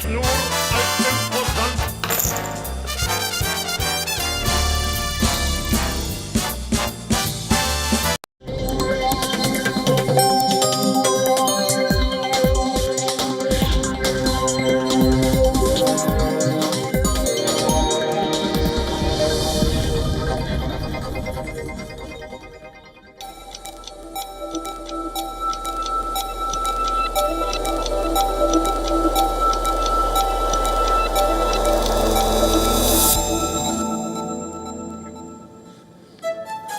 sich nur als imposant.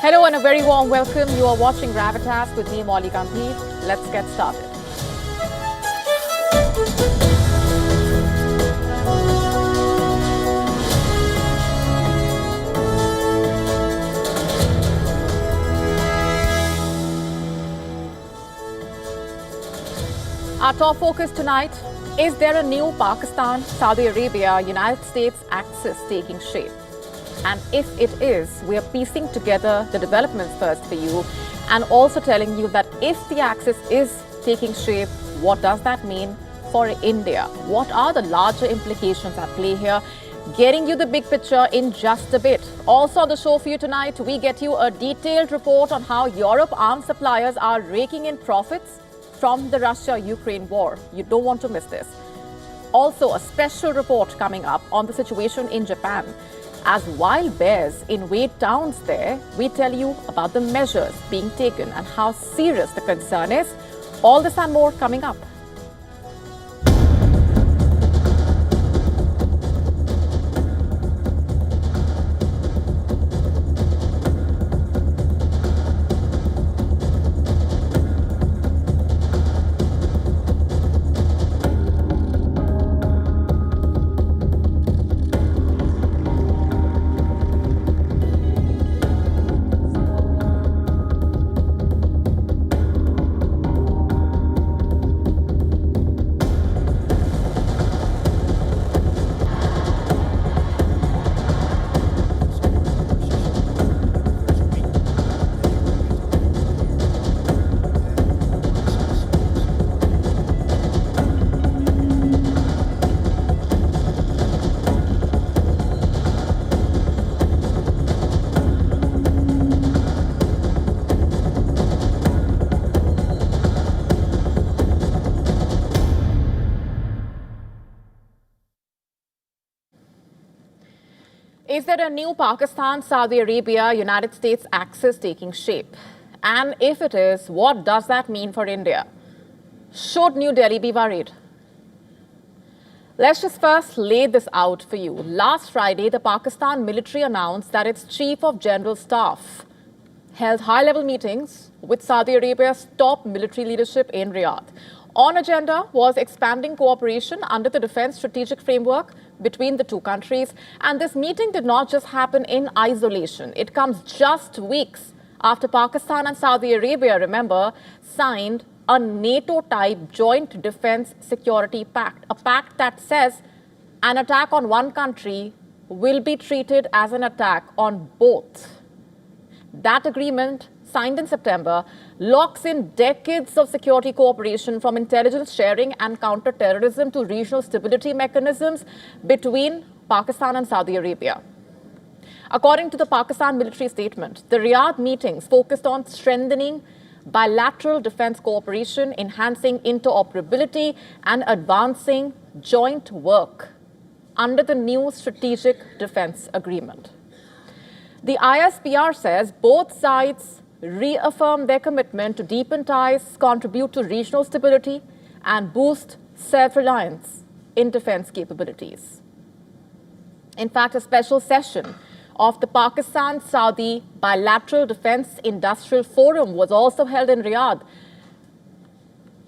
Hello and a very warm welcome. You are watching Gravitas with me, Mohammed. Let's get started. Our top focus tonight, is there a new Pakistan, Saudi Arabia, United States axis taking shape? And if it is, we are piecing together the developments first for you and also telling you that if the axis is taking shape, what does that mean for India? What are the larger implications at play here? Getting you the big picture in just a bit. Also on the show for you tonight, we get you a detailed report on how Europe arms suppliers are raking in profits from the Russia-Ukraine war. You don't want to miss this. Also, a special report coming up on the situation in Japan. As wild bears invade towns there, we tell you about the measures being taken and how serious the concern is. All this and more coming up. Is there a new Pakistan, Saudi Arabia, United States axis taking shape? And if it is, what does that mean for India? Should New Delhi be worried? Let's just first lay this out for you. Last Friday, the Pakistan military announced that its Chief of General Staff held high-level meetings with Saudi Arabia's top military leadership in Riyadh. On agenda was expanding cooperation under the defense strategic framework between the two countries. And this meeting did not just happen in isolation. It comes just weeks after Pakistan and Saudi Arabia, remember, signed a NATO-type joint defense security pact, a pact that says an attack on one country will be treated as an attack on both. That agreement, signed in September, locks in decades of security cooperation from intelligence sharing and counter-terrorism to regional stability mechanisms between Pakistan and Saudi Arabia. According to the Pakistan military statement, the Riyadh meetings focused on strengthening bilateral defense cooperation, enhancing interoperability, and advancing joint work under the new Strategic Defense Agreement. The ISPR says both sides reaffirm their commitment to deepen ties, contribute to regional stability, and boost self-reliance in defense capabilities. In fact, a special session of the Pakistan-Saudi Bilateral Defense Industrial Forum was also held in Riyadh.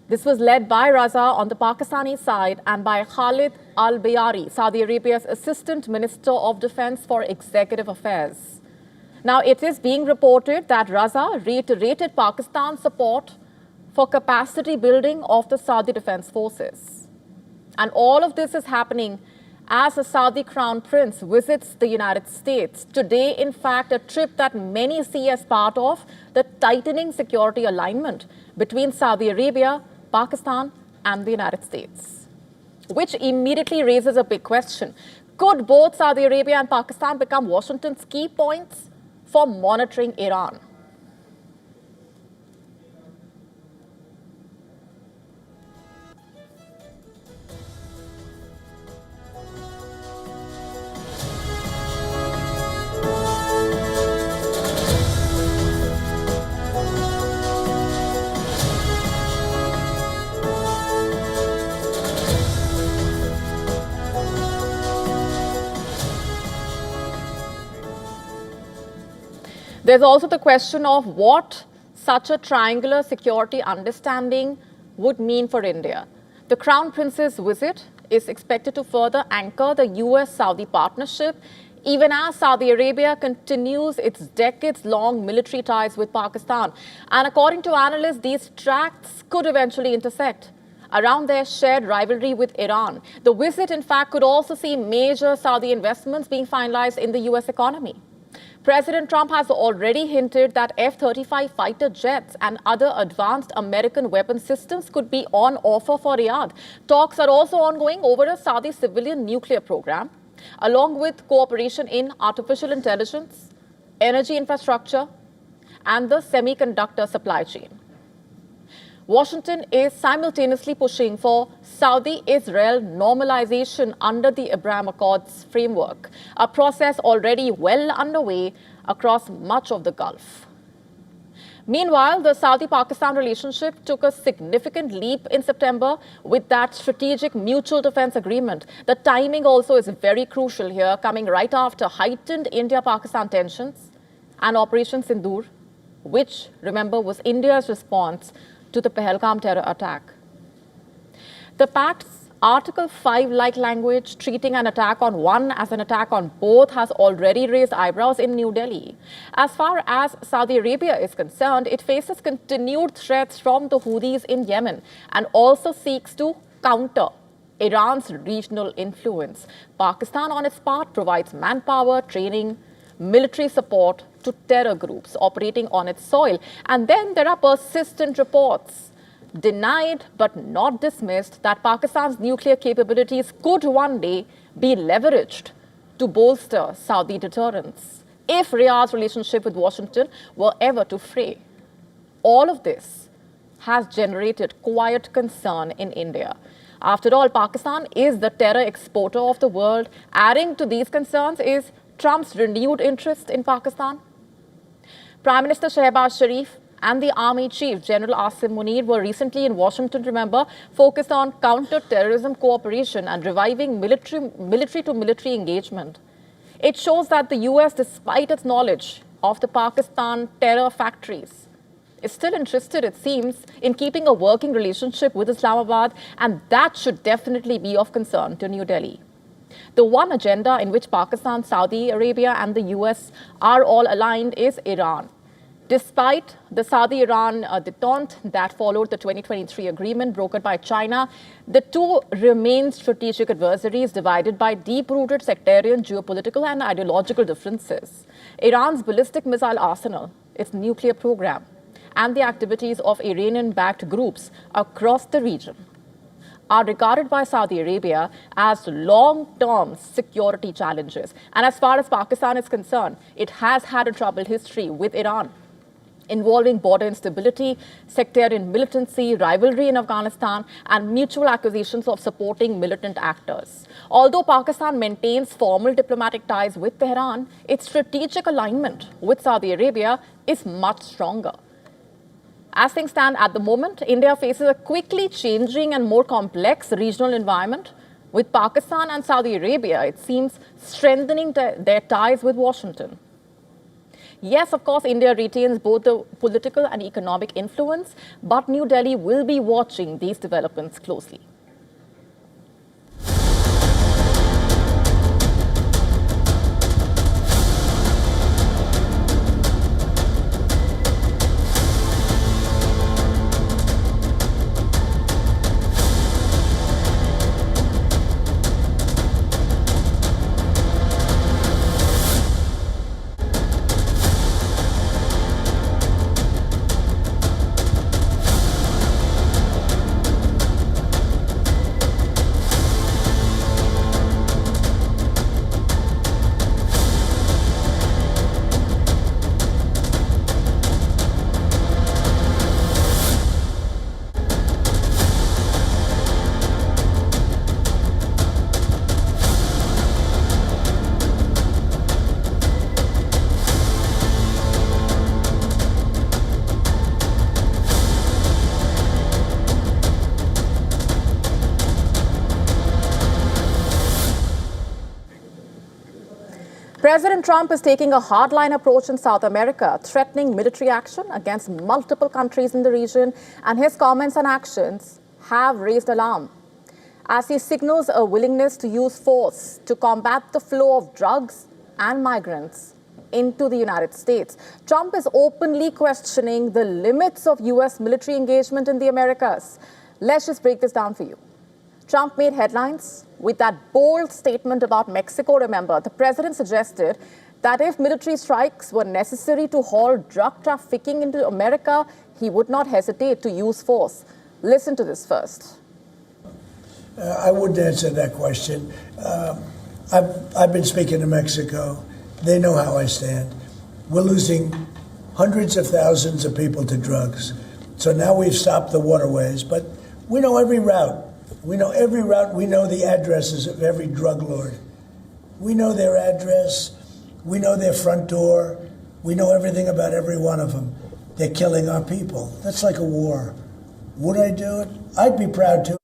This was led by Raza on the Pakistani side and by Khalid Al-Bayari, Saudi Arabia's Assistant Minister of Defense for Executive Affairs. Now, it is being reported that Raza reiterated Pakistan's support for capacity building of the Saudi Defense Forces. And all of this is happening as the Saudi Crown Prince visits the United States. Today, in fact, a trip that many see as part of the tightening security alignment between Saudi Arabia, Pakistan, and the United States. which immediately raises a big question. Could both Saudi Arabia and Pakistan become Washington's key points for monitoring Iran? There's also the question of what such a triangular security understanding would mean for India. The Crown Prince's visit is expected to further anchor the US-Saudi partnership, even as Saudi Arabia continues its decades-long military ties with Pakistan. And according to analysts, these tracks could eventually intersect around their shared rivalry with Iran. The visit, in fact, could also see major Saudi investments being finalized in the US economy. President Trump has already hinted that F-35 fighter jets and other advanced American weapon systems could be on offer for Riyadh. Talks are also ongoing over a Saudi civilian nuclear program, along with cooperation in artificial intelligence, energy infrastructure, and the semiconductor supply chain. Washington is simultaneously pushing for Saudi-Israel normalization under the Abraham Accords framework, a process already well underway across much of the Gulf. Meanwhile, the Saudi-Pakistan relationship took a significant leap in September with that strategic mutual defense agreement. The timing also is very crucial here, coming right after heightened India-Pakistan tensions and Operation Sindoor, which, remember, was India's response to the Pahalgam terror attack. The pact's Article 5-like language, treating an attack on one as an attack on both, has already raised eyebrows in New Delhi. As far as Saudi Arabia is concerned, it faces continued threats from the Houthis in Yemen and also seeks to counter Iran's regional influence. Pakistan, on its part, provides manpower, training, military support to terror groups operating on its soil. And then there are persistent reports, denied but not dismissed, that Pakistan's nuclear capabilities could one day be leveraged to bolster Saudi deterrence if Riyadh's relationship with Washington were ever to fray. All of this has generated quiet concern in India. After all, Pakistan is the terror exporter of the world. Adding to these concerns is Trump's renewed interest in Pakistan. Prime Minister Shehbaz Sharif and the Army Chief, General Asim Munir, were recently in Washington, remember, focused on counter-terrorism cooperation and reviving military-to-military engagement. It shows that the US, despite its knowledge of the Pakistan terror factories, is still interested, it seems, in keeping a working relationship with Islamabad, and that should definitely be of concern to New Delhi. The one agenda in which Pakistan, Saudi Arabia, and the US are all aligned is Iran. Despite the Saudi-Iran detente that followed the 2023 agreement brokered by China, the two remain strategic adversaries divided by deep-rooted sectarian, geopolitical, and ideological differences. Iran's ballistic missile arsenal, its nuclear program, and the activities of Iranian-backed groups across the region are regarded by Saudi Arabia as long-term security challenges. And as far as Pakistan is concerned, it has had a troubled history with Iran, involving border instability, sectarian militancy, rivalry in Afghanistan, and mutual accusations of supporting militant actors. Although Pakistan maintains formal diplomatic ties with Tehran, its strategic alignment with Saudi Arabia is much stronger. As things stand at the moment, India faces a quickly changing and more complex regional environment, with Pakistan and Saudi Arabia, it seems, strengthening their ties with Washington. Yes, of course, India retains both the political and economic influence, but New Delhi will be watching these developments closely. President Trump is taking a hardline approach in South America, threatening military action against multiple countries in the region, and his comments and actions have raised alarm as he signals a willingness to use force to combat the flow of drugs and migrants into the United States. Trump is openly questioning the limits of U.S. military engagement in the Americas. Let's just break this down for you. Trump made headlines with that bold statement about Mexico. Remember, the president suggested that if military strikes were necessary to halt drug trafficking into America, he would not hesitate to use force. Listen to this first. I wouldn't answer that question. I've been speaking to Mexico. They know how I stand. We're losing hundreds of thousands of people to drugs. So now we've stopped the waterways, but we know every route. We know every route. We know the addresses of every drug lord. We know their address. We know their front door. We know everything about every one of them. They're killing our people. That's like a war. Would I do it? I'd be proud to.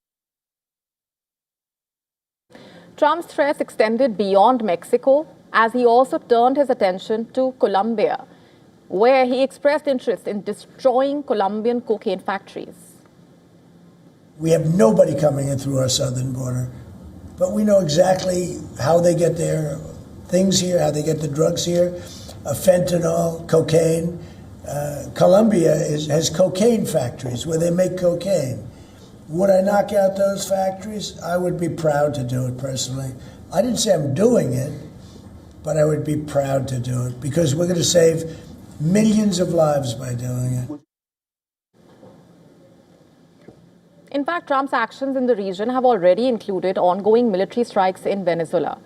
Trump's threats extended beyond Mexico as he also turned his attention to Colombia, where he expressed interest in destroying Colombian cocaine factories. We have nobody coming in through our southern border, but we know exactly how they get their things here, how they get the drugs here, fentanyl, cocaine. Colombia has cocaine factories where they make cocaine. Would I knock out those factories? I would be proud to do it personally. I didn't say I'm doing it, but I would be proud to do it because we're going to save millions of lives by doing it. In fact, Trump's actions in the region have already included ongoing military strikes in Venezuela.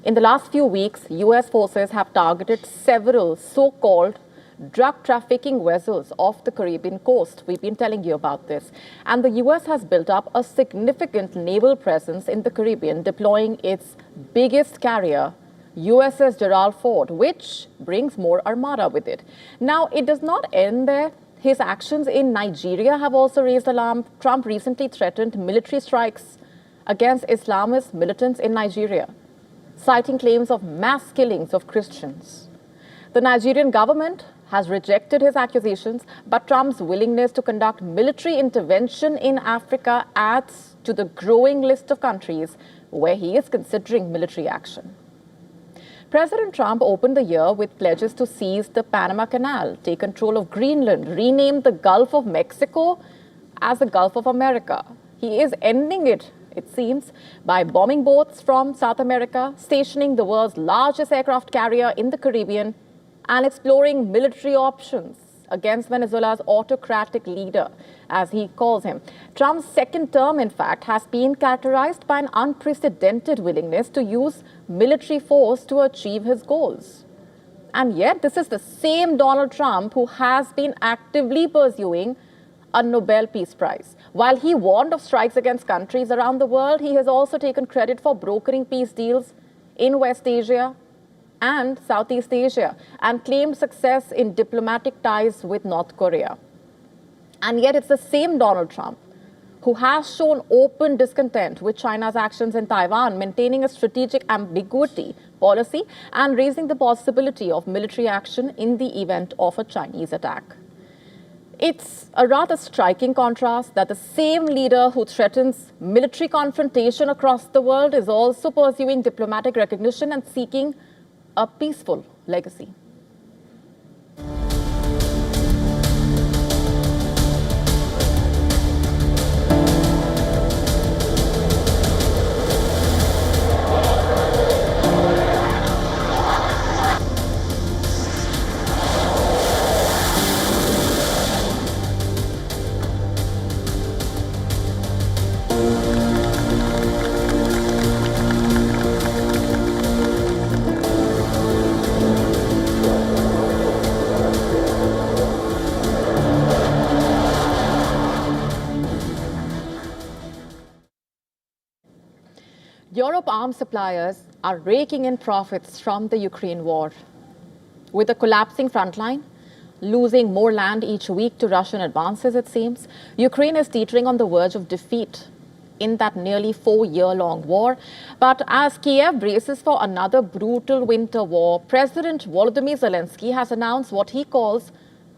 In the last few weeks, U.S. forces have targeted several so-called drug trafficking vessels off the Caribbean coast. We've been telling you about this. And the U.S. has built up a significant naval presence in the Caribbean, deploying its biggest carrier, USS Gerald Ford, which brings more armada with it. Now, it does not end there. His actions in Nigeria have also raised alarm. Trump recently threatened military strikes against Islamist militants in Nigeria, citing claims of mass killings of Christians. The Nigerian government has rejected his accusations, but Trump's willingness to conduct military intervention in Africa adds to the growing list of countries where he is considering military action. President Trump opened the year with pledges to seize the Panama Canal, take control of Greenland, rename the Gulf of Mexico as the Gulf of America. He is ending it seems, by bombing boats from South America, stationing the world's largest aircraft carrier in the Caribbean, and exploring military options against Venezuela's autocratic leader, as he calls him. Trump's second term, in fact, has been characterized by an unprecedented willingness to use military force to achieve his goals. And yet, this is the same Donald Trump who has been actively pursuing a Nobel Peace Prize. While he warned of strikes against countries around the world, he has also taken credit for brokering peace deals in West Asia and Southeast Asia, and claimed success in diplomatic ties with North Korea. And yet it's the same Donald Trump who has shown open discontent with China's actions in Taiwan, maintaining a strategic ambiguity policy and raising the possibility of military action in the event of a Chinese attack. It's a rather striking contrast that the same leader who threatens military confrontation across the world is also pursuing diplomatic recognition and seeking a peaceful legacy. Europe arms suppliers are raking in profits from the Ukraine war. With a collapsing frontline, losing more land each week to Russian advances, it seems, Ukraine is teetering on the verge of defeat. in that nearly 4-year-long war. But as Kiev braces for another brutal winter war, President Volodymyr Zelensky has announced what he calls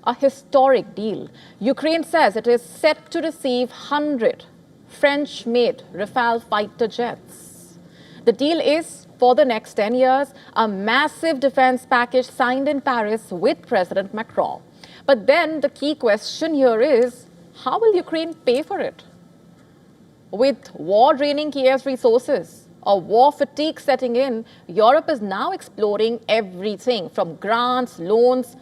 a historic deal. Ukraine says it is set to receive 100 French-made Rafale fighter jets. The deal is for the next 10 years, a massive defense package signed in Paris with President Macron. But then the key question here is, how will Ukraine pay for it? With war draining Kiev's resources, a war fatigue setting in, Europe is now exploring everything from grants, loans,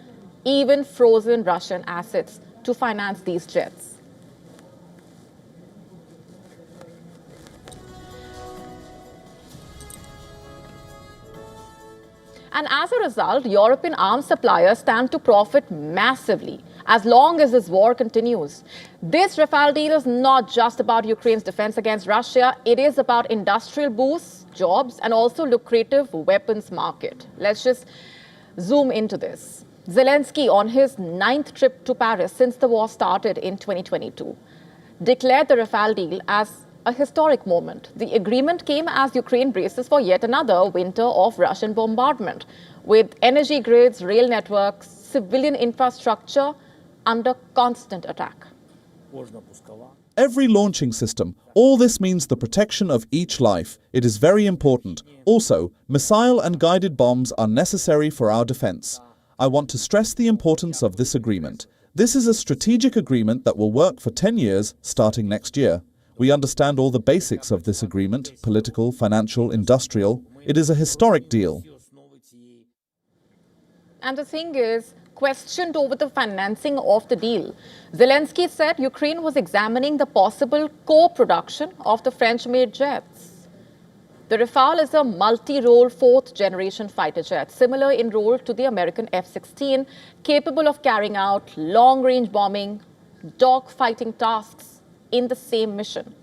even frozen Russian assets to finance these jets. And as a result, European arms suppliers stand to profit massively as long as this war continues. This Rafale deal is not just about Ukraine's defense against Russia. It is about industrial boosts, jobs, and also lucrative weapons market. Let's just zoom into this. Zelensky, on his 9th trip to Paris since the war started in 2022, declared the Rafale deal as a historic moment. The agreement came as Ukraine braces for yet another winter of Russian bombardment, with energy grids, rail networks, civilian infrastructure under constant attack. Every launching system, all this means the protection of each life. It is very important. Also, missile and guided bombs are necessary for our defense. I want to stress the importance of this agreement. This is a strategic agreement that will work for 10 years, starting next year. We understand all the basics of this agreement, political, financial, industrial. It is a historic deal. And the thing is, questioned over the financing of the deal, Zelensky said Ukraine was examining the possible co-production of the French-made jets. The Rafale is a multi-role 4th-generation fighter jet, similar in role to the American F-16, capable of carrying out long-range bombing, dog-fighting tasks in the same mission.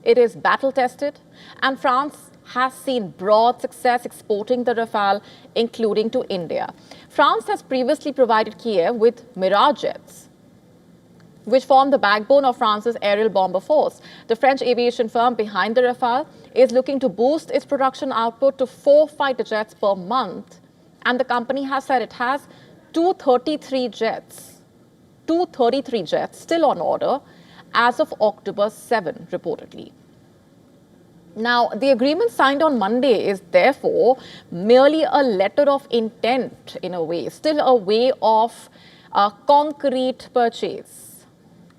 It is battle-tested, and France has seen broad success exporting the Rafale, including to India. France has previously provided Kiev with Mirage jets, which form the backbone of France's aerial bomber force. The French aviation firm behind the Rafale is looking to boost its production output to 4 fighter jets per month. And the company has said it has 233 jets still on order as of October 7, reportedly. Now, the agreement signed on Monday is therefore merely a letter of intent in a way, still a way of a concrete purchase,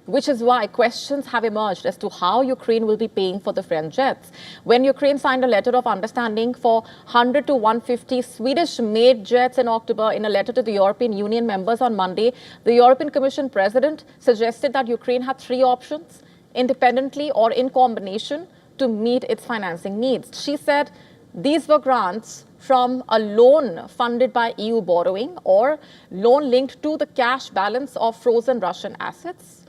which is why questions have emerged as to how Ukraine will be paying for the French jets. When Ukraine signed a letter of understanding for 100 to 150 Swedish-made jets in October in a letter to the European Union members on Monday, the European Commission president suggested that Ukraine had 3 options, independently or in combination, to meet its financing needs. She said these were grants from a loan funded by EU borrowing or loan linked to the cash balance of frozen Russian assets.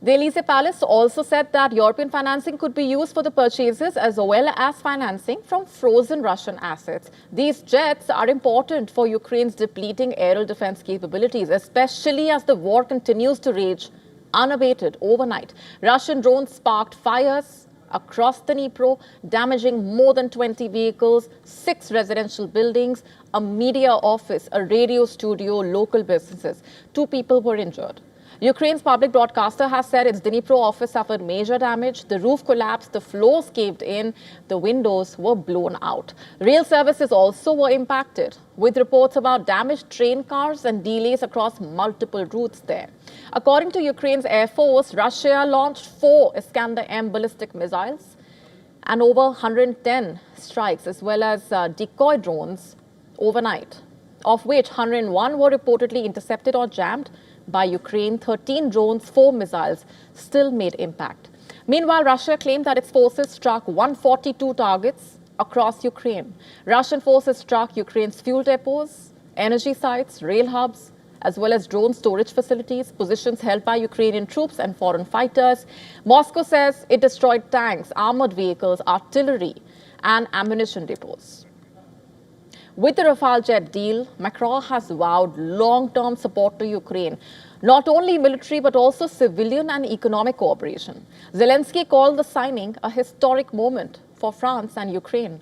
The Elysee Palace also said that European financing could be used for the purchases as well as financing from frozen Russian assets. These jets are important for Ukraine's depleting aerial defense capabilities, especially as the war continues to rage unabated overnight. Russian drones sparked fires across the Dnipro, damaging more than 20 vehicles, 6 residential buildings, a media office, a radio studio, local businesses. 2 people were injured. Ukraine's public broadcaster has said its Dnipro office suffered major damage. The roof collapsed, the floors caved in, the windows were blown out. Rail services also were impacted, with reports about damaged train cars and delays across multiple routes there. According to Ukraine's Air Force, Russia launched 4 Iskander-M ballistic missiles and over 110 strikes, as well as decoy drones overnight, of which 101 were reportedly intercepted or jammed by Ukraine. 13 drones, 4 missiles still made impact. Meanwhile, Russia claimed that its forces struck 142 targets across Ukraine. Russian forces struck Ukraine's fuel depots, energy sites, rail hubs, as well as drone storage facilities, positions held by Ukrainian troops and foreign fighters. Moscow says it destroyed tanks, armored vehicles, artillery, and ammunition depots. With the Rafale jet deal, Macron has vowed long-term support to Ukraine, not only military but also civilian and economic cooperation. Zelensky called the signing a historic moment for France and Ukraine.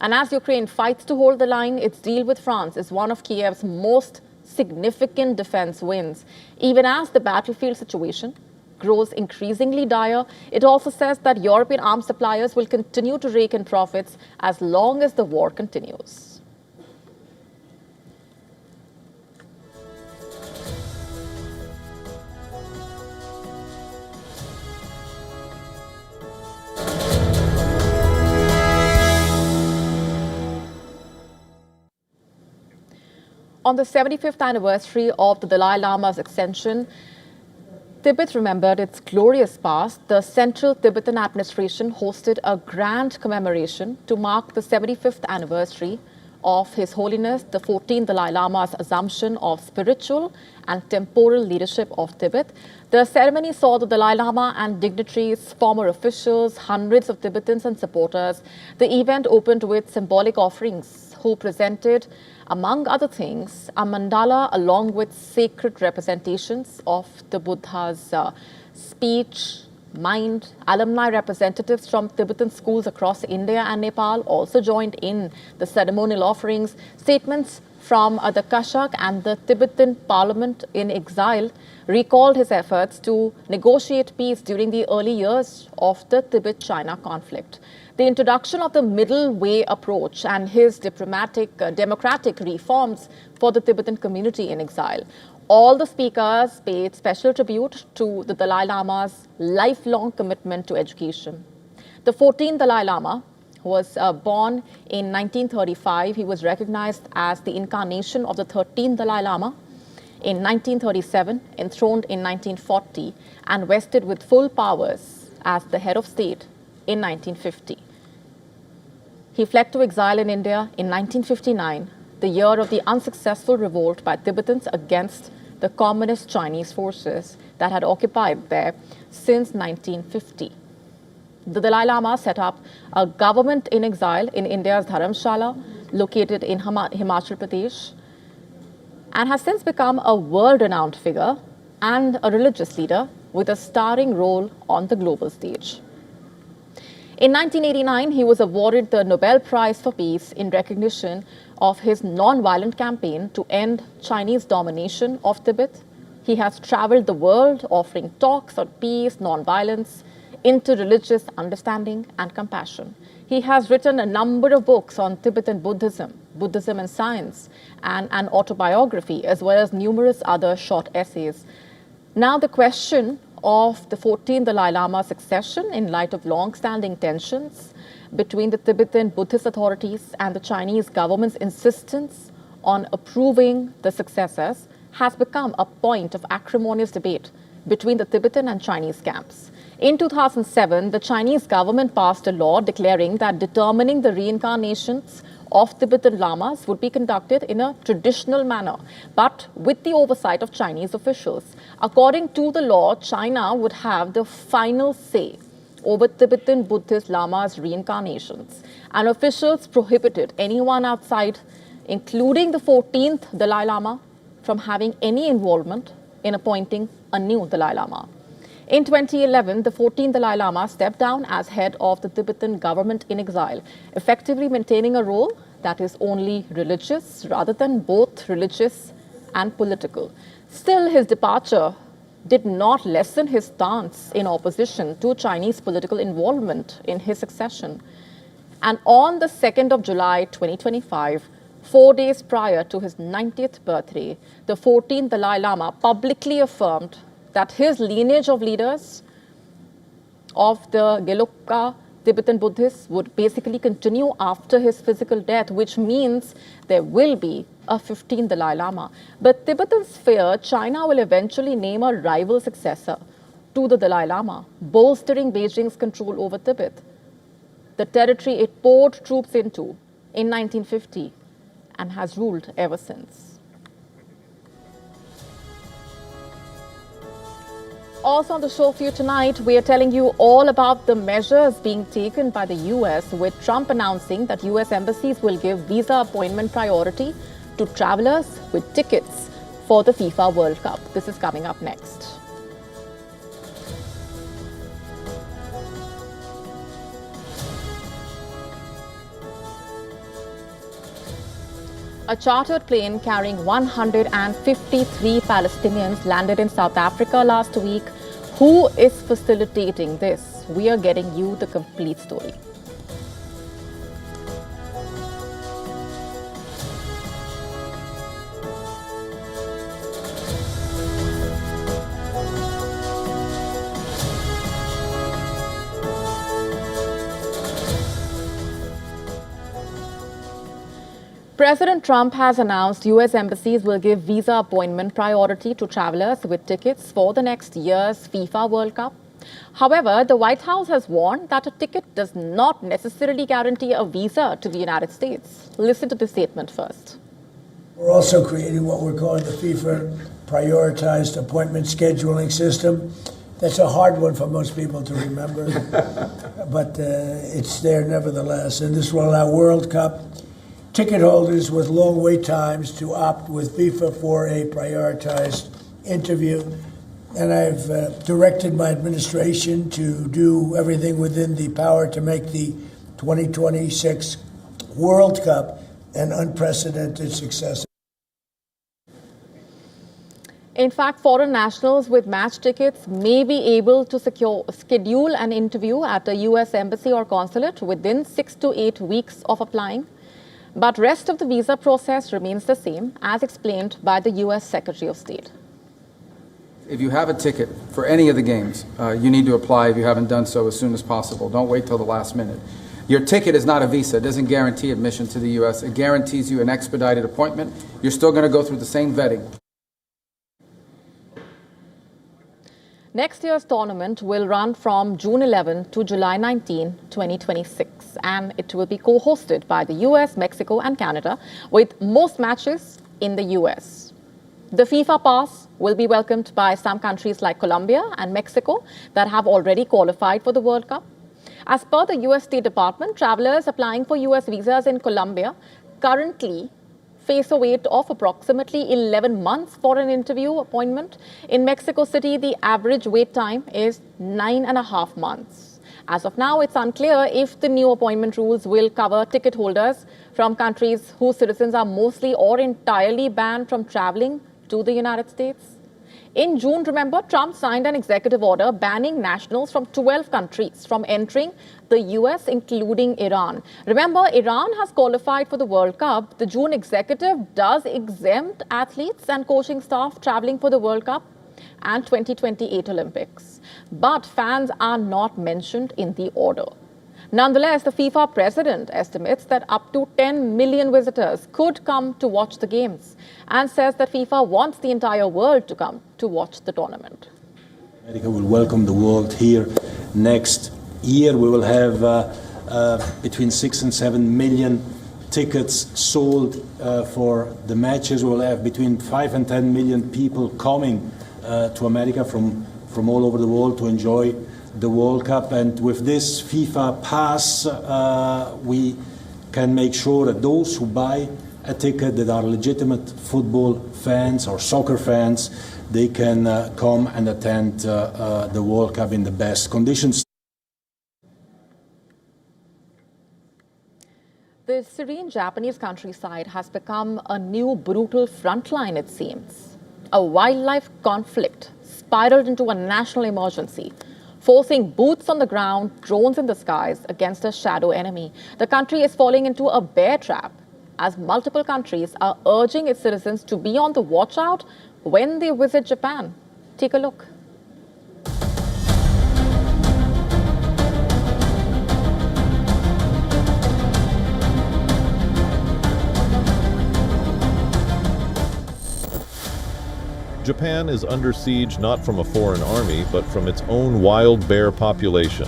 And as Ukraine fights to hold the line, its deal with France is one of Kiev's most significant defense wins. Even as the battlefield situation grows increasingly dire, it also says that European arms suppliers will continue to rake in profits as long as the war continues. On the 75th anniversary of the Dalai Lama's ascension, Tibet remembered its glorious past. The Central Tibetan Administration hosted a grand commemoration to mark the 75th anniversary of His Holiness the 14th Dalai Lama's assumption of spiritual and temporal leadership of Tibet. The ceremony saw the Dalai Lama and dignitaries, former officials, hundreds of Tibetans and supporters. The event opened with symbolic offerings, who presented, among other things, a mandala along with sacred representations of the Buddha's speech, mind. Alumni representatives from Tibetan schools across India and Nepal also joined in the ceremonial offerings. Statements from the Kashak and the Tibetan Parliament in exile recalled his efforts to negotiate peace during the early years of the Tibet-China conflict. The introduction of the middle way approach and his democratic reforms for the Tibetan community in exile. All the speakers paid special tribute to the Dalai Lama's lifelong commitment to education. The 14th Dalai Lama was born in 1935. He was recognized as the incarnation of the 13th Dalai Lama in 1937, enthroned in 1940, and vested with full powers as the head of state in 1950. He fled to exile in India in 1959, the year of the unsuccessful revolt by Tibetans against the communist Chinese forces that had occupied there since 1950. The Dalai Lama set up a government in exile in India's Dharamshala, located in Himachal Pradesh, and has since become a world-renowned figure and a religious leader with a starring role on the global stage. In 1989, he was awarded the Nobel Prize for Peace in recognition of his non-violent campaign to end Chinese domination of Tibet. He has traveled the world offering talks on peace, non-violence, interreligious understanding and compassion. He has written a number of books on Tibetan Buddhism, Buddhism and science, and an autobiography, as well as numerous other short essays. Now the question of the 14th Dalai Lama's succession in light of long-standing tensions between the Tibetan Buddhist authorities and the Chinese government's insistence on approving the successors has become a point of acrimonious debate between the Tibetan and Chinese camps. In 2007, the Chinese government passed a law declaring that determining the reincarnations of Tibetan lamas would be conducted in a traditional manner, but with the oversight of Chinese officials. According to the law, China would have the final say over Tibetan Buddhist lamas' reincarnations, and officials prohibited anyone outside, including the 14th Dalai Lama, from having any involvement in appointing a new Dalai Lama. In 2011, the 14th Dalai Lama stepped down as head of the Tibetan government in exile, effectively maintaining a role that is only religious rather than both religious and political. Still, his departure did not lessen his stance in opposition to Chinese political involvement in his succession. And on the 2nd of July 2025, 4 days prior to his 90th birthday, the 14th Dalai Lama publicly affirmed that his lineage of leaders of the Gelugpa Tibetan Buddhists would basically continue after his physical death, which means there will be a 15th Dalai Lama. But Tibetans fear China will eventually name a rival successor to the Dalai Lama, bolstering Beijing's control over Tibet, the territory it poured troops into in 1950 and has ruled ever since. Also on the show for you tonight, we are telling you all about the measures being taken by the US, with Trump announcing that US embassies will give visa appointment priority to travelers with tickets for the FIFA World Cup. This is coming up next. A chartered plane carrying 153 Palestinians landed in South Africa last week. Who is facilitating this? We are getting you the complete story. President Trump has announced US embassies will give visa appointment priority to travelers with tickets for the next year's FIFA World Cup. However, the White House has warned that a ticket does not necessarily guarantee a visa to the United States. Listen to the statement first. We're also creating what we're calling the FIFA prioritized appointment scheduling system. That's a hard one for most people to remember, but it's there nevertheless. And this will allow World Cup ticket holders with long wait times to opt with FIFA for a prioritized interview. And I've directed my administration to do everything within the power to make the 2026 World Cup an unprecedented success. In fact, foreign nationals with match tickets may be able to schedule an interview at a US embassy or consulate within 6 to 8 weeks of applying. But rest of the visa process remains the same, as explained by the US Secretary of State. If you have a ticket for any of the games, you need to apply if you haven't done so as soon as possible. Don't wait till the last minute. Your ticket is not a visa. It doesn't guarantee admission to the US. It guarantees you an expedited appointment. You're still going to go through the same vetting. Next year's tournament will run from June 11 to July 19, 2026, and it will be co-hosted by the US, Mexico and Canada, with most matches in the US. The FIFA pass will be welcomed by some countries like Colombia and Mexico that have already qualified for the World Cup. As per the US State Department, travelers applying for US visas in Colombia currently face a wait of approximately 11 months for an interview appointment. In Mexico City, the average wait time is 9.5 months. As of now, it's unclear if the new appointment rules will cover ticket holders from countries whose citizens are mostly or entirely banned from traveling to the United States. In June, remember, Trump signed an executive order banning nationals from 12 countries from entering the US, including Iran. Remember, Iran has qualified for the World Cup. The June executive does exempt athletes and coaching staff traveling for the World Cup and 2028 Olympics. But fans are not mentioned in the order. Nonetheless, the FIFA president estimates that up to 10 million visitors could come to watch the games and says that FIFA wants the entire world to come to watch the tournament. America will welcome the world here next year. We will have between 6 and 7 million tickets sold for the matches. We will have between 5 and 10 million people coming to America from all over the world to enjoy the World Cup. And with this FIFA pass, we can make sure that those who buy a ticket that are legitimate football fans or soccer fans, they can come and attend the World Cup in the best conditions. The serene Japanese countryside has become a new brutal frontline, it seems. A wildlife conflict spiraled into a national emergency, forcing boots on the ground, drones in the skies against a shadow enemy. The country is falling into a bear trap as multiple countries are urging its citizens to be on the watch out when they visit Japan. Take a look. Japan is under siege not from a foreign army, but from its own wild bear population.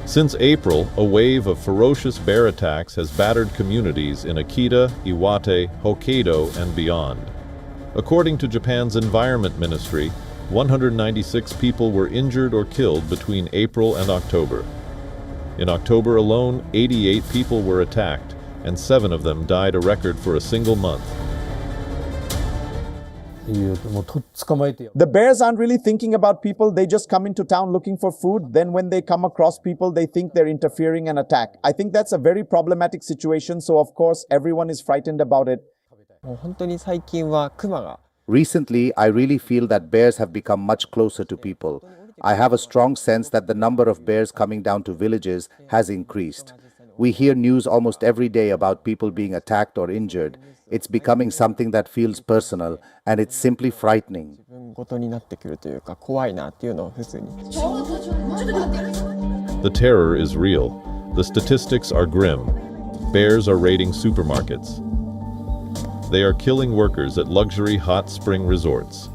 Since April, a wave of ferocious bear attacks has battered communities in Akita, Iwate, Hokkaido, and beyond. According to Japan's Environment Ministry, 196 people were injured or killed between April and October. In October alone, 88 people were attacked, and 7 of them died, a record for a single month. The bears aren't really thinking about people. They just come into town looking for food. Then when they come across people, they think they're interfering and attack. I think that's a very problematic situation. So of course, everyone is frightened about it. Recently, I really feel that bears have become much closer to people. I have a strong sense that the number of bears coming down to villages has increased. We hear news almost every day about people being attacked or injured. It's becoming something that feels personal, and it's simply frightening. The terror is real. The statistics are grim. Bears are raiding supermarkets. They are killing workers at luxury hot spring resorts.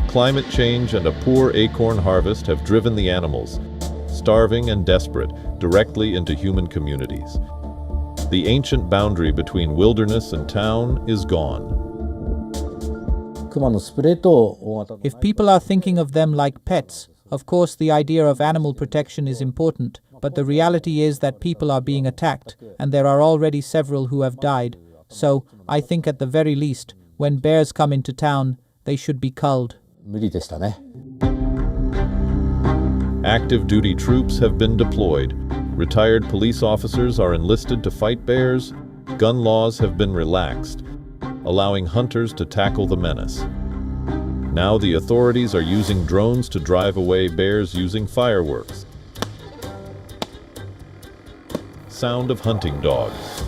Climate change and a poor acorn harvest have driven the animals, starving and desperate, directly into human communities. The ancient boundary between wilderness and town is gone. If people are thinking of them like pets, of course the idea of animal protection is important, but the reality is that people are being attacked, and there are already several who have died. So, I think at the very least, when bears come into town, they should be culled. Active duty troops have been deployed. Retired police officers are enlisted to fight bears. Gun laws have been relaxed, allowing hunters to tackle the menace. Now the authorities are using drones to drive away bears using fireworks. Sound of hunting dogs.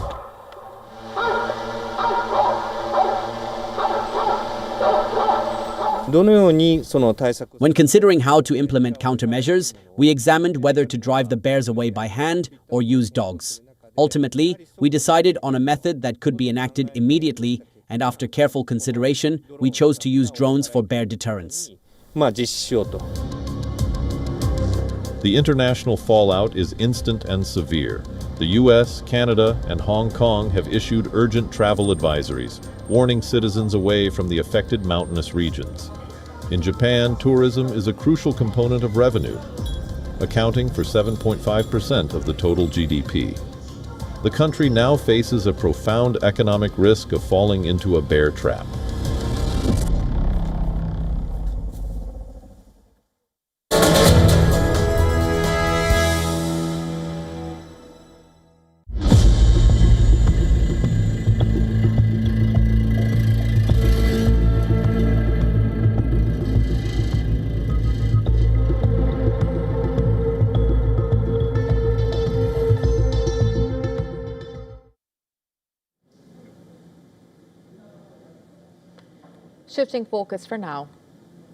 When considering how to implement countermeasures, we examined whether to drive the bears away by hand or use dogs. Ultimately, we decided on a method that could be enacted immediately, and after careful consideration, we chose to use drones for bear deterrence. The international fallout is instant and severe. The US, Canada, and Hong Kong have issued urgent travel advisories, warning citizens away from the affected mountainous regions. In Japan, tourism is a crucial component of revenue, accounting for 7.5% of the total GDP. The country now faces a profound economic risk of falling into a bear trap. Shifting focus for now.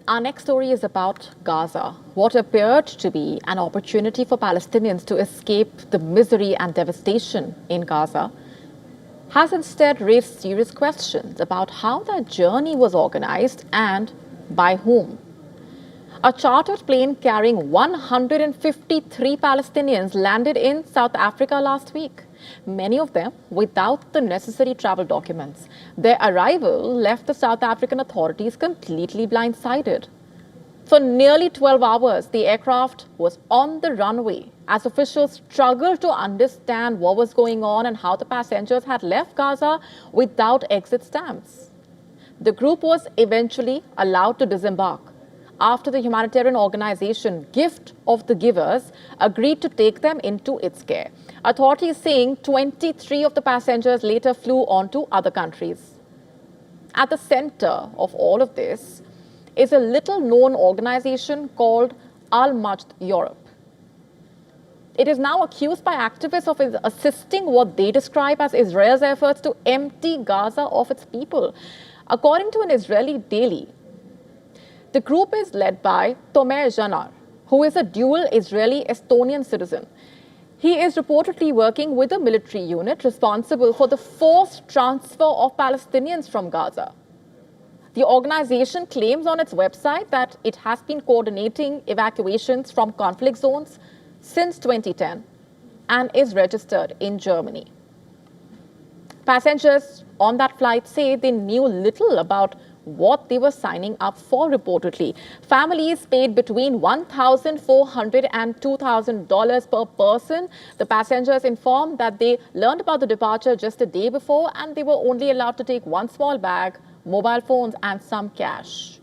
Our next story is about Gaza. What appeared to be an opportunity for Palestinians to escape the misery and devastation in Gaza has instead raised serious questions about how that journey was organized and by whom. A chartered plane carrying 153 Palestinians landed in South Africa last week, many of them without the necessary travel documents. Their arrival left the South African authorities completely blindsided. For nearly 12 hours, the aircraft was on the runway as officials struggled to understand what was going on and how the passengers had left Gaza without exit stamps. The group was eventually allowed to disembark after the humanitarian organization Gift of the Givers agreed to take them into its care. Authorities saying 23 of the passengers later flew on to other countries. At the center of all of this is a little-known organization called Al-Majd Europe. It is now accused by activists of assisting what they describe as Israel's efforts to empty Gaza of its people. According to an Israeli daily, the group is led by Tomer Janar, who is a dual Israeli-Estonian citizen. He is reportedly working with a military unit responsible for the forced transfer of Palestinians from Gaza. The organization claims on its website that it has been coordinating evacuations from conflict zones since 2010 and is registered in Germany. Passengers on that flight say they knew little about what they were signing up for, reportedly. Families paid between $1,400 and $2,000 per person. The passengers informed that they learned about the departure just a day before and they were only allowed to take one small bag, mobile phones and some cash.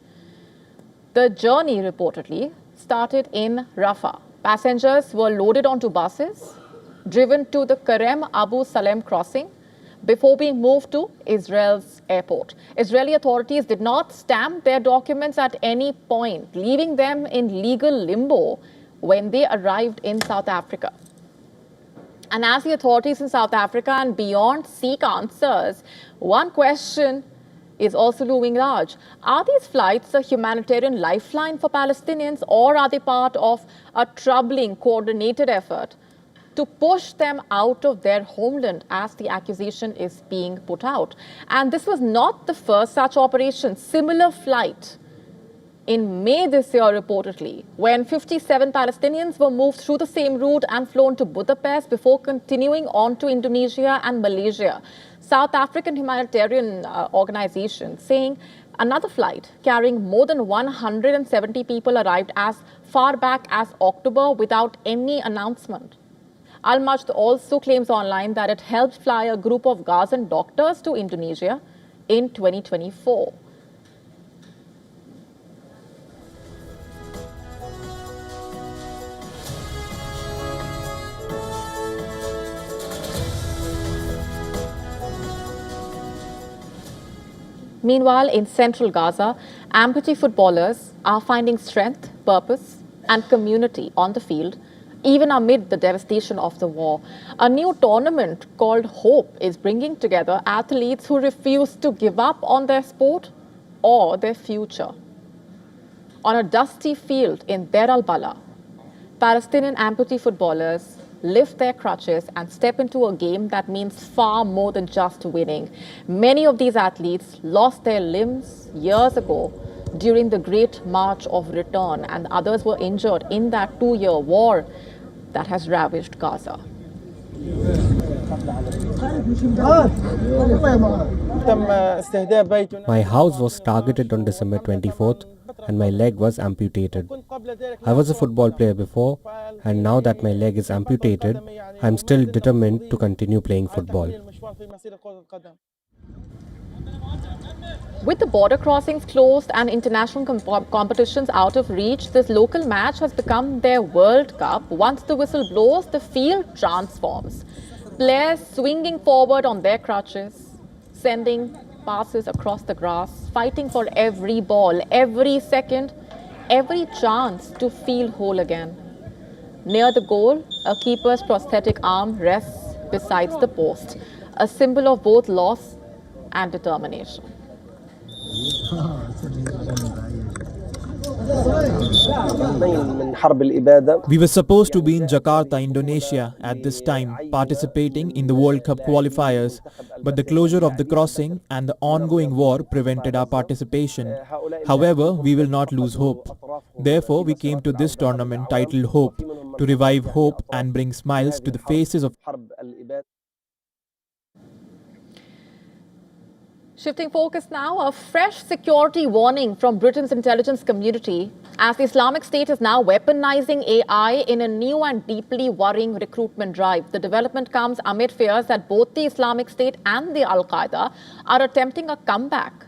The journey reportedly started in Rafah. Passengers were loaded onto buses, driven to the Karem Abu Salem crossing before being moved to Israel's airport. Israeli authorities did not stamp their documents at any point, leaving them in legal limbo when they arrived in South Africa. And as the authorities in South Africa and beyond seek answers, one question is also looming large. Are these flights a humanitarian lifeline for Palestinians, or are they part of a troubling, coordinated effort to push them out of their homeland, as the accusation is being put out? And this was not the first such operation. Similar flight in May this year, reportedly, when 57 Palestinians were moved through the same route and flown to Budapest before continuing on to Indonesia and Malaysia. South African humanitarian organization saying another flight carrying more than 170 people arrived as far back as October without any announcement. Al-Majd also claims online that it helped fly a group of Gazan doctors to Indonesia in 2024. Meanwhile, in central Gaza, amputee footballers are finding strength, purpose, and community on the field, even amid the devastation of the war. A new tournament called Hope is bringing together athletes who refuse to give up on their sport or their future. On a dusty field in Deir al-Bala, Palestinian amputee footballers lift their crutches and step into a game that means far more than just winning. Many of these athletes lost their limbs years ago during the Great March of Return, and others were injured in that 2-year war that has ravaged Gaza. My house was targeted on December 24th and my leg was amputated. I was a football player before, and now that my leg is amputated, I am still determined to continue playing football. With the border crossings closed and international competitions out of reach, this local match has become their World Cup. Once the whistle blows, the field transforms. Players swinging forward on their crutches, sending passes across the grass, fighting for every ball, every second, every chance to feel whole again. Near the goal, a keeper's prosthetic arm rests beside the post, a symbol of both loss and determination. We were supposed to be in Jakarta, Indonesia at this time, participating in the World Cup qualifiers, but the closure of the crossing and the ongoing war prevented our participation. However, we will not lose hope. Therefore, we came to this tournament titled Hope, to revive hope and bring smiles to the faces of... Shifting focus now, a fresh security warning from Britain's intelligence community as the Islamic State is now weaponizing AI in a new and deeply worrying recruitment drive. The development comes amid fears that both the Islamic State and the Al-Qaeda are attempting a comeback,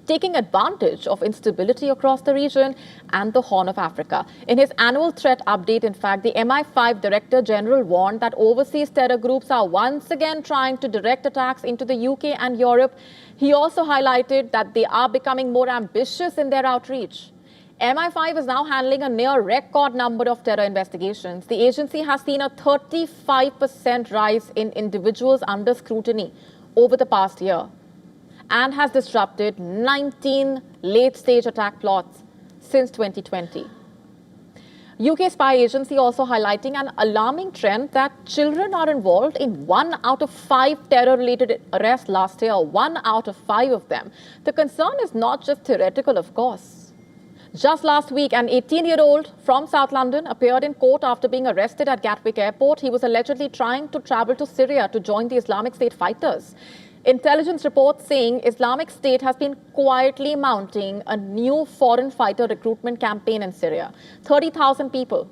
taking advantage of instability across the region and the Horn of Africa. In his annual threat update, in fact, the MI5 Director General warned that overseas terror groups are once again trying to direct attacks into the UK and Europe. He also highlighted that they are becoming more ambitious in their outreach. MI5 is now handling a near record number of terror investigations. The agency has seen a 35% rise in individuals under scrutiny over the past year and has disrupted 19 late-stage attack plots since 2020. UK spy agency also highlighting an alarming trend that children are involved in 1 out of 5 terror-related arrests last year, 1 out of 5 of them. The concern is not just theoretical, of course. Just last week, an 18-year-old from South London appeared in court after being arrested at Gatwick Airport. He was allegedly trying to travel to Syria to join the Islamic State fighters. Intelligence reports saying Islamic State has been quietly mounting a new foreign fighter recruitment campaign in Syria. 30,000 people,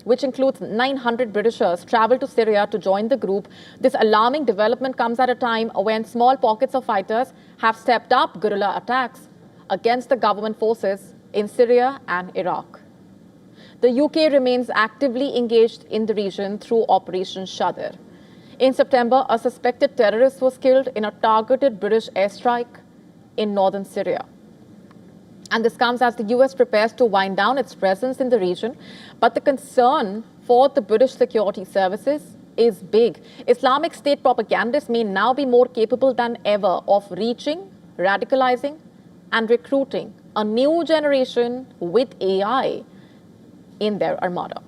which includes 900 Britishers, traveled to Syria to join the group. This alarming development comes at a time when small pockets of fighters have stepped up guerrilla attacks against the government forces in Syria and Iraq. The UK remains actively engaged in the region through Operation Shadr. In September, a suspected terrorist was killed in a targeted British airstrike in northern Syria. And this comes as the US prepares to wind down its presence in the region. But the concern for the British security services is big. Islamic State propagandists may now be more capable than ever of reaching, radicalizing, and recruiting a new generation with AI in their armada.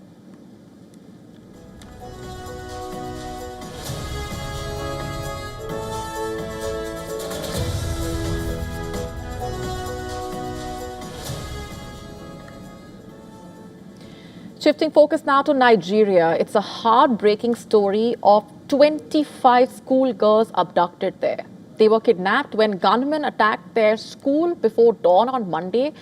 Shifting focus now to Nigeria, it's a heartbreaking story of 25 schoolgirls abducted there. They were kidnapped when gunmen attacked their school before dawn on Monday,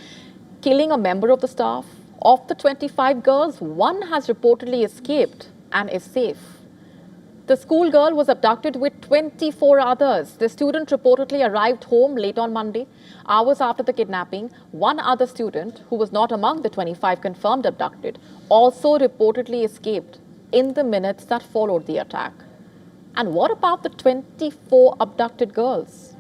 killing a member of the staff. Of the 25 girls, one has reportedly escaped and is safe. The schoolgirl was abducted with 24 others. The student reportedly arrived home late on Monday. Hours after the kidnapping, one other student, who was not among the 25 confirmed abducted, also reportedly escaped in the minutes that followed the attack. And what about the 24 abducted girls?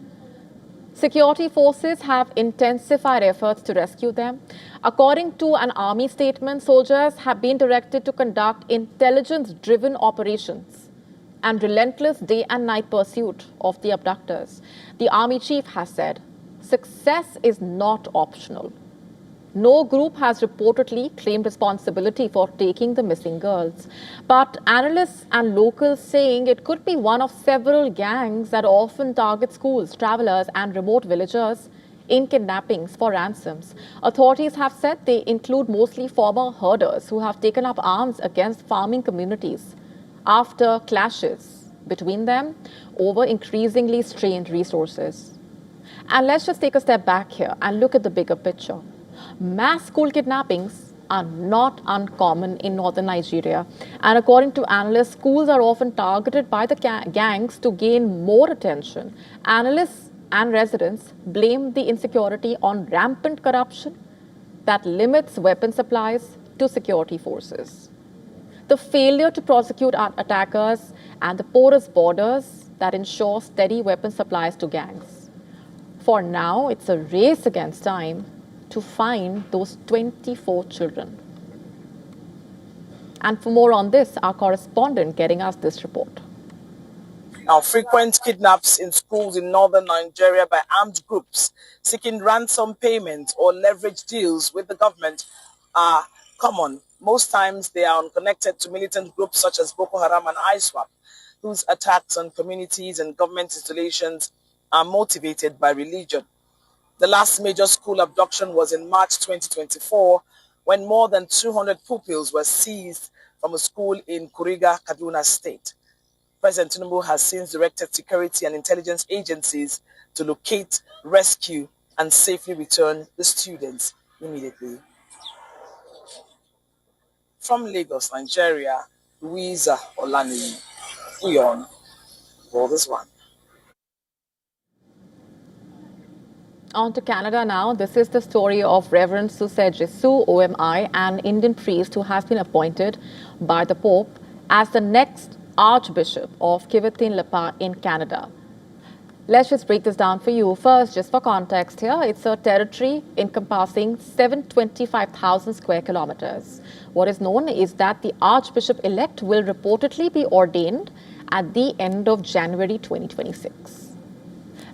Security forces have intensified efforts to rescue them. According to an army statement, soldiers have been directed to conduct intelligence-driven operations and relentless day and night pursuit of the abductors. The army chief has said, success is not optional. No group has reportedly claimed responsibility for taking the missing girls. But analysts and locals saying it could be one of several gangs that often target schools, travelers, and remote villagers in kidnappings for ransoms. Authorities have said they include mostly former herders who have taken up arms against farming communities after clashes between them over increasingly strained resources. And let's just take a step back here and look at the bigger picture. Mass school kidnappings are not uncommon in northern Nigeria. And according to analysts, schools are often targeted by the gangs to gain more attention. Analysts and residents blame the insecurity on rampant corruption that limits weapon supplies to security forces, the failure to prosecute attackers, and the porous borders that ensure steady weapon supplies to gangs. For now, it's a race against time to find those 24 children. And for more on this, our correspondent getting us this report. Now, frequent kidnaps in schools in northern Nigeria by armed groups seeking ransom payment or leverage deals with the government are common. Most times they are unconnected to militant groups such as Boko Haram and ISWAP, whose attacks on communities and government installations are motivated by religion. The last major school abduction was in March 2024, when more than 200 pupils were seized from a school in Kuriga, Kaduna State. President Tinubu has since directed security and intelligence agencies to locate, rescue, and safely return the students immediately. From Lagos, Nigeria, Louisa Olani, WION, World is One. On to Canada now. This is the story of Reverend Susay Jesu, OMI, an Indian priest who has been appointed by the Pope as the next Archbishop of Kiiwetinoong in Canada. Let's just break this down for you. First, just for context here, it's a territory encompassing 725,000 square kilometers. What is known is that the Archbishop-elect will reportedly be ordained at the end of January 2026.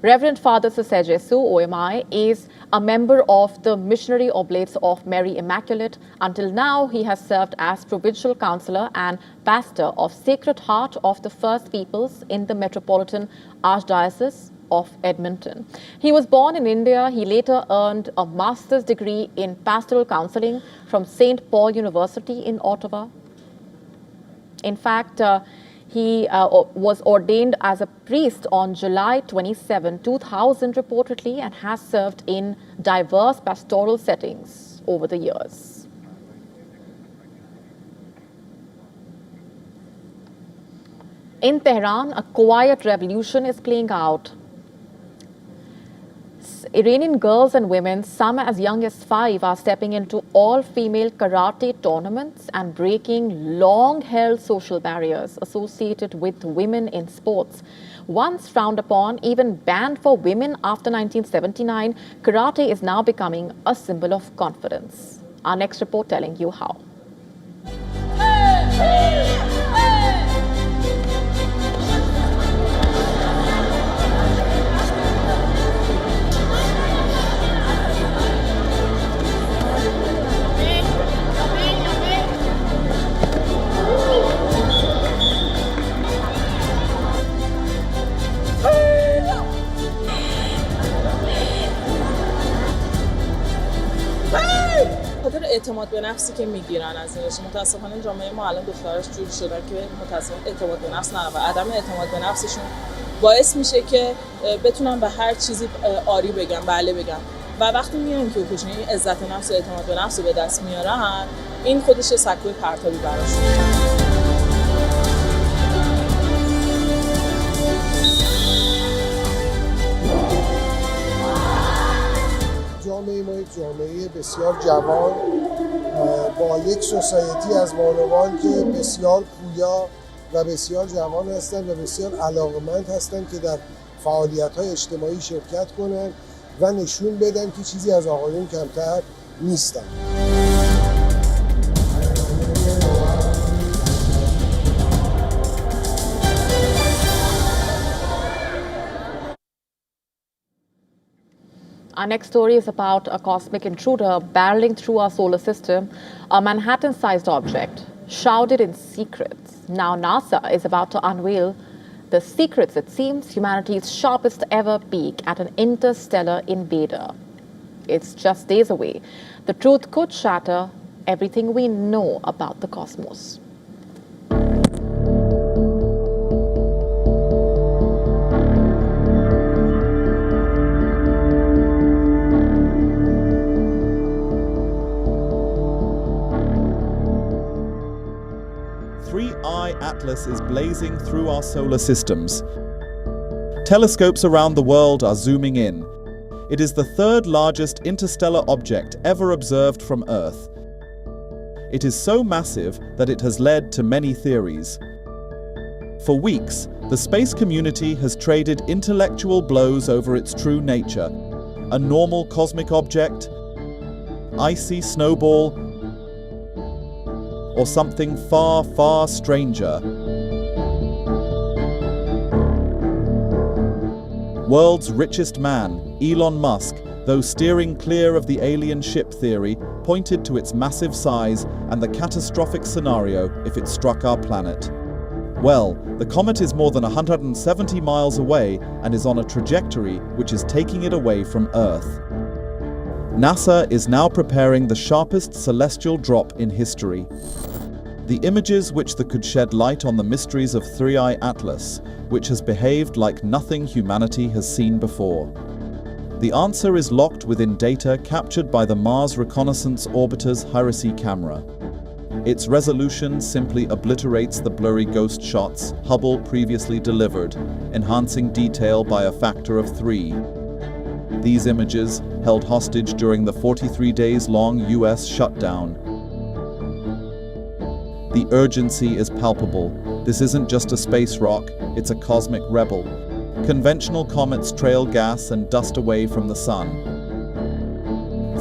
Reverend Father Susay Jesu, OMI, is a member of the Missionary Oblates of Mary Immaculate. Until now, he has served as provincial councillor and pastor of Sacred Heart of the First Peoples in the Metropolitan Archdiocese of Edmonton. He was born in India. He later earned a master's degree in pastoral counseling from St. Paul University in Ottawa. In fact, He was ordained as a priest on July 27, 2000 reportedly, and has served in diverse pastoral settings over the years. In Tehran, a quiet revolution is playing out. Iranian girls and women, some as young as 5, are stepping into all-female karate tournaments and breaking long-held social barriers associated with women in sports. Once frowned upon, even banned for women after 1979, karate is now becoming a symbol of confidence. Our next report telling you how. اعتماد به نفسی که میگیرن از اینش متاسفانه جامعه ما الان دختراش جوری شدن که متاسفانه اعتماد به نفس ندارن و عدم اعتماد به نفسشون باعث میشه که بتونن به هر چیزی آری بگن، بله بگن و وقتی میان که خودشون این عزت نفس و اعتماد به نفس رو به دست میارن این خودش سکوی پرتابی براشون. جامعه ما یک جامعه بسیار جوان با یک سوسایتی از بانوان که بسیار پویا و بسیار جوان هستند و بسیار علاقمند هستند که در فعالیت‌های اجتماعی شرکت کنند و نشون بدن که چیزی از آقایون کمتر نیستند. Our next story is about a cosmic intruder barreling through our solar system, a Manhattan-sized object, shrouded in secrets. Now NASA is about to unveil the secrets, it seems, humanity's sharpest ever peek at an interstellar invader. It's just days away. The truth could shatter everything we know about the cosmos. Atlas is blazing through our solar systems. Telescopes around the world are zooming in. It is the third largest interstellar object ever observed from Earth. It is so massive that it has led to many theories. For weeks, the space community has traded intellectual blows over its true nature. A normal cosmic object, icy snowball, or something far, far stranger. World's richest man, Elon Musk, though steering clear of the alien ship theory, pointed to its massive size and the catastrophic scenario if it struck our planet. Well, the comet is more than 170 miles away and is on a trajectory which is taking it away from Earth. NASA is now preparing the sharpest celestial drop in history. The images which could shed light on the mysteries of 3I Atlas, which has behaved like nothing humanity has seen before. The answer is locked within data captured by the Mars Reconnaissance Orbiter's Heresy camera. Its resolution simply obliterates the blurry ghost shots Hubble previously delivered, enhancing detail by a factor of 3. These images, held hostage during the 43 days-long US shutdown. The urgency is palpable. This isn't just a space rock, it's a cosmic rebel. Conventional comets trail gas and dust away from the sun.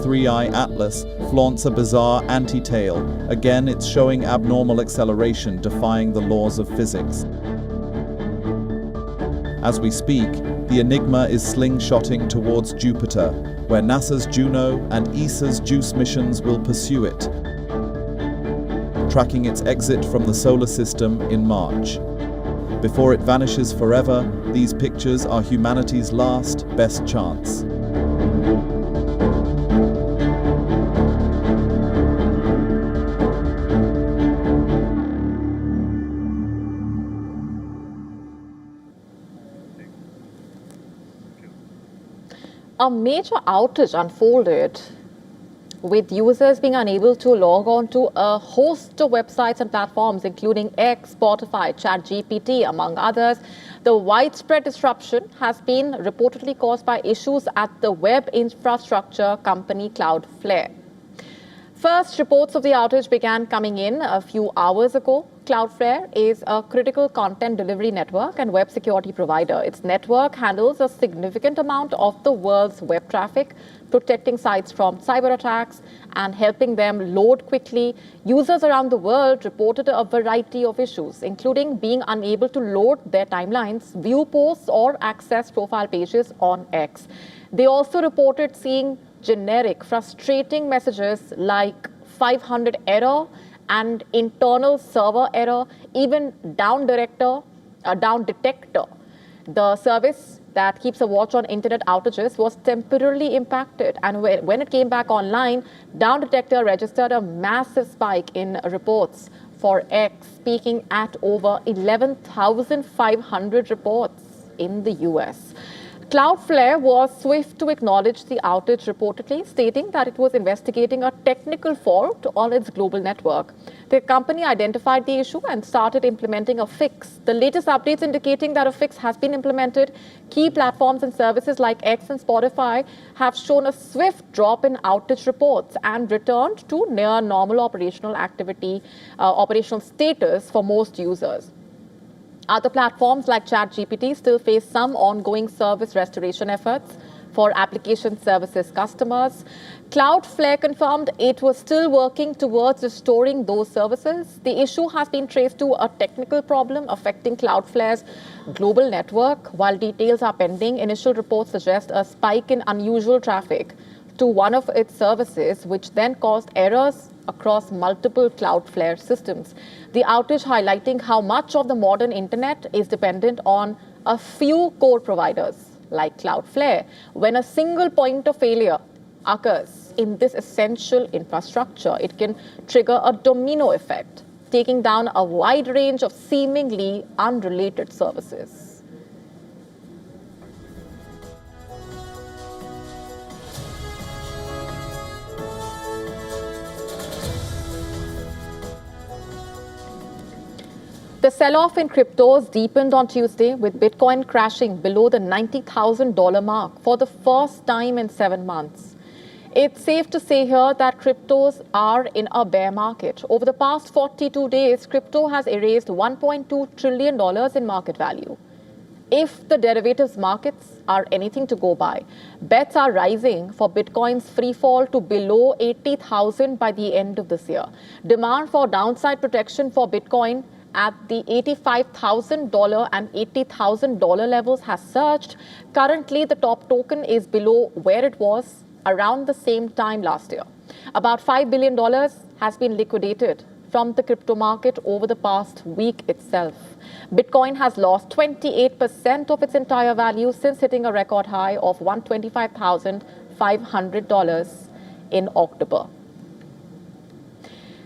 3I Atlas flaunts a bizarre anti-tail. Again, it's showing abnormal acceleration, defying the laws of physics. As we speak, the Enigma is slingshotting towards Jupiter, where NASA's Juno and ESA's JUICE missions will pursue it, tracking its exit from the solar system in March. Before it vanishes forever, these pictures are humanity's last, best chance. A major outage unfolded with users being unable to log on to a host of websites and platforms, including X, Spotify, ChatGPT, among others. The widespread disruption has been reportedly caused by issues at the web infrastructure company Cloudflare. First reports of the outage began coming in a few hours ago. Cloudflare is a critical content delivery network and web security provider. Its network handles a significant amount of the world's web traffic, protecting sites from cyber attacks and helping them load quickly. Users around the world reported a variety of issues, including being unable to load their timelines, view posts, or access profile pages on X. They also reported seeing generic, frustrating messages like 500 error and internal server error, even down detector, the service that keeps a watch on internet outages, was temporarily impacted. And when it came back online, down detector registered a massive spike in reports for X, peaking at over 11,500 reports in the US. Cloudflare was swift to acknowledge the outage, reportedly stating that it was investigating a technical fault on its global network. The company identified the issue and started implementing a fix. The latest updates indicating that a fix has been implemented. Key platforms and services like X and Spotify have shown a swift drop in outage reports and returned to near normal operational status for most users. Other platforms like ChatGPT still face some ongoing service restoration efforts for application services customers. Cloudflare confirmed it was still working towards restoring those services. The issue has been traced to a technical problem affecting Cloudflare's global network. While details are pending, initial reports suggest a spike in unusual traffic to one of its services, which then caused errors across multiple Cloudflare systems. The outage highlighting how much of the modern internet is dependent on a few core providers like Cloudflare. When a single point of failure occurs in this essential infrastructure, it can trigger a domino effect, taking down a wide range of seemingly unrelated services. The sell-off in cryptos deepened on Tuesday, with Bitcoin crashing below the $90,000 mark for the first time in 7 months. It's safe to say here that cryptos are in a bear market. Over the past 42 days, crypto has erased $1.2 trillion in market value. If the derivatives markets are anything to go by, bets are rising for Bitcoin's free fall to below 80,000 by the end of this year. Demand for downside protection for Bitcoin at the $85,000 and $80,000 levels has surged. Currently, the top token is below where it was around the same time last year. About $5 billion has been liquidated from the crypto market over the past week itself. Bitcoin has lost 28% of its entire value since hitting a record high of $125,500 in October.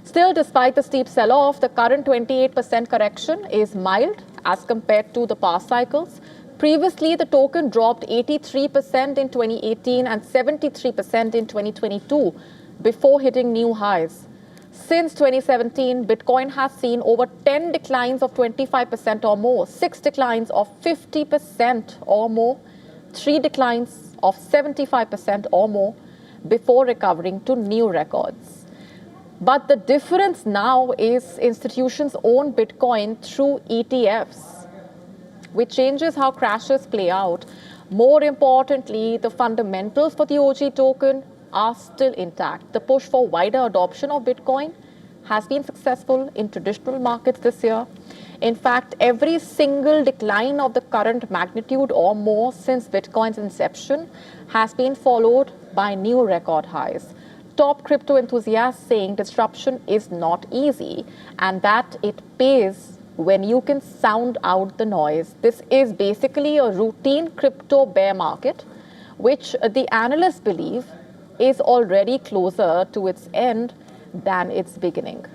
Still, despite the steep sell-off, the current 28% correction is mild as compared to the past cycles. Previously, the token dropped 83% in 2018 and 73% in 2022 before hitting new highs. Since 2017, Bitcoin has seen over 10 declines of 25% or more, 6 declines of 50% or more, 3 declines of 75% or more before recovering to new records. But the difference now is institutions own Bitcoin through ETFs, which changes how crashes play out. More importantly, the fundamentals for the OG token are still intact. The push for wider adoption of Bitcoin has been successful in traditional markets this year. In fact, every single decline of the current magnitude or more since Bitcoin's inception has been followed by new record highs. Top crypto enthusiasts saying disruption is not easy and that it pays when you can sound out the noise. This is basically a routine crypto bear market, which the analysts believe is already closer to its end than its beginning.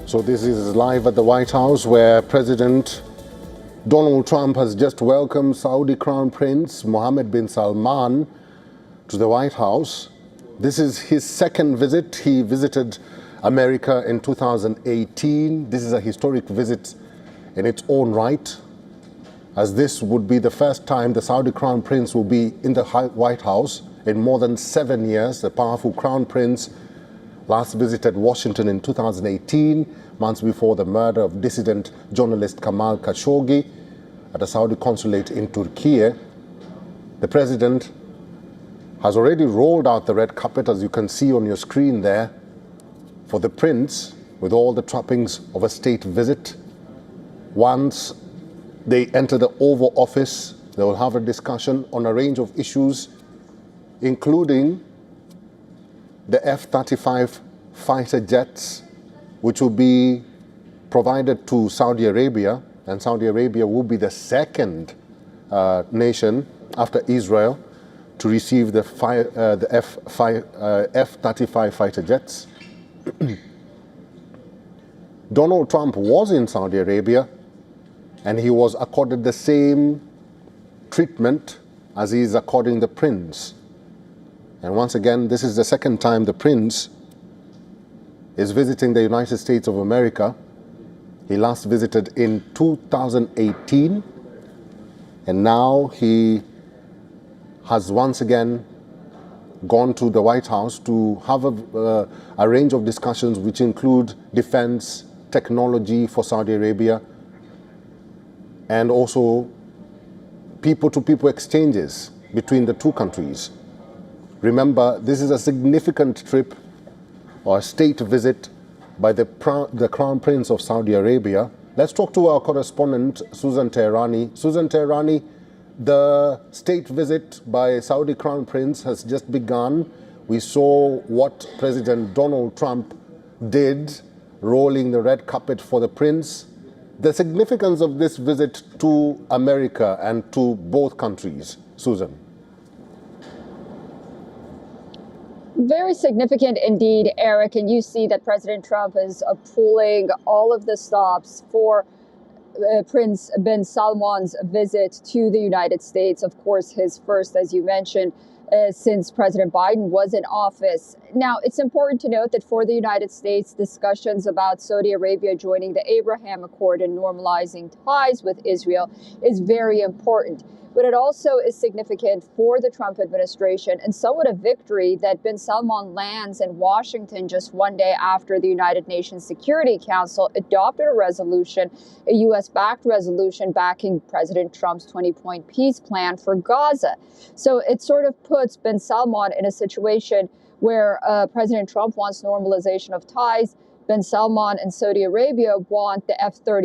So this is live at the White House, where President Donald Trump has just welcomed Saudi Crown Prince Mohammed bin Salman to the White House. This is his second visit. He visited America in 2018. This is a historic visit in its own right, as this would be the first time the Saudi Crown Prince will be in the White House in more than 7 years. The powerful Crown Prince last visited Washington in 2018, months before the murder of dissident journalist Kamal Khashoggi at a Saudi consulate in Turkey. The president has already rolled out the red carpet, as you can see on your screen there, for the prince, with all the trappings of a state visit. Once they enter the Oval Office, they will have a discussion on a range of issues, including the F-35 fighter jets, which will be provided to Saudi Arabia, and Saudi Arabia will be the second nation after Israel to receive the F-35 fighter jets. Donald Trump was in Saudi Arabia, and he was accorded the same treatment as he is according the prince. And once again, this is the second time the prince is visiting the United States of America. He last visited in 2018, and now he has once again gone to the White House to have a range of discussions which include defense, technology for Saudi Arabia, and also people-to-people exchanges between the two countries. Remember, this is a significant trip or a state visit by the Crown Prince of Saudi Arabia. Let's talk to our correspondent, Susan Teherani. Susan Teherani, the state visit by Saudi Crown Prince has just begun. We saw what President Donald Trump did, rolling the red carpet for the prince. The significance of this visit to America and to both countries, Susan. Very significant indeed, Eric. And you see that President Trump is pulling all of the stops for Prince bin Salman's visit to the United States. Of course, his first, as you mentioned, since President Biden was in office. Now, it's important to note that for the United States, discussions about Saudi Arabia joining the Abraham Accord and normalizing ties with Israel is very important. But it also is significant for the Trump administration and somewhat a victory that bin Salman lands in Washington just one day after the United Nations Security Council adopted a resolution, a U.S.-backed resolution backing President Trump's 20-point peace plan for Gaza. So it sort of puts bin Salman in a situation where President Trump wants normalization of ties. Bin Salman and Saudi Arabia want the F-35